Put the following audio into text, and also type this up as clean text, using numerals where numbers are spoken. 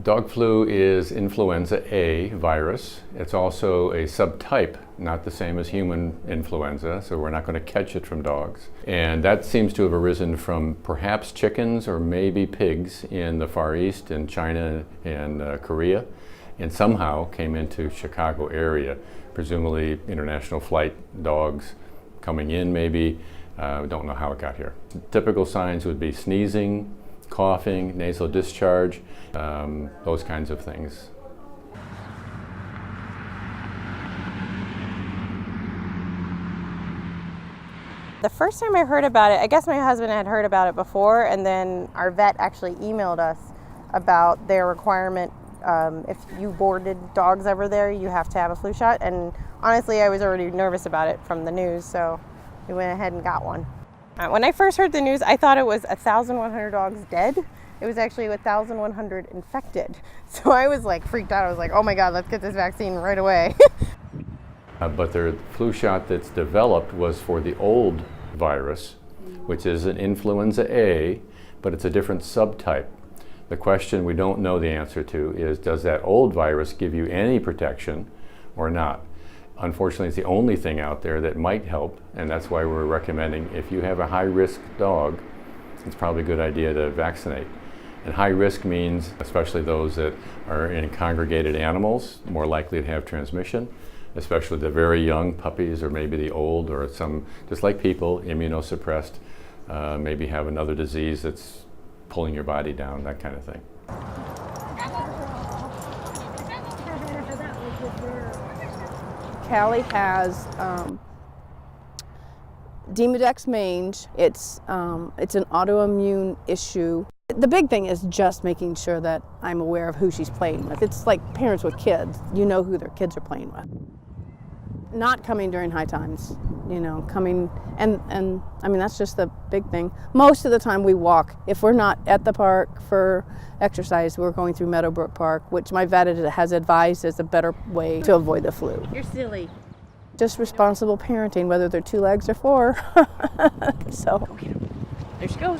Dog flu is influenza A virus. It's also a subtype, not the same as human influenza, so we're not going to catch it from dogs. And that seems to have arisen from perhaps chickens or maybe pigs in the Far East, in China and Korea, and somehow came into Chicago area, presumably international flight dogs coming in maybe. We don't know how it got here. Typical signs would be sneezing, coughing, nasal discharge, those kinds of things. The first time I heard about it, I guess my husband had heard about it before, and then our vet actually emailed us about their requirement. If you boarded dogs over there, you have to have a flu shot. And honestly, I was already nervous about it from the news, so we went ahead and got one. When I first heard the news, I thought it was 1,100 dogs dead. It was actually 1,100 infected. So I was like freaked out. I was like, oh my God, let's get this vaccine right away. But the flu shot that's developed was for the old virus, which is an influenza A, but it's a different subtype. The question we don't know the answer to is, does that old virus give you any protection or not? Unfortunately, it's the only thing out there that might help, and that's why we're recommending if you have a high-risk dog, it's probably a good idea to vaccinate. And high risk means especially those that are in congregated animals, more likely to have transmission, especially the very young puppies or maybe the old, or some, just like people, immunosuppressed, maybe have another disease that's pulling your body down, that kind of thing. Callie has Demodex mange. It's an autoimmune issue. The big thing is just making sure that I'm aware of who she's playing with. It's like parents with kids. You know who their kids are playing with. Not coming during high times, coming, and I mean, that's just the big thing. Most of the time we walk. If we're not at the park for exercise, we're going through Meadowbrook Park, which my vet has advised is a better way to avoid the flu. You're silly. Just responsible parenting, whether they're 2 legs or 4. So. There she goes.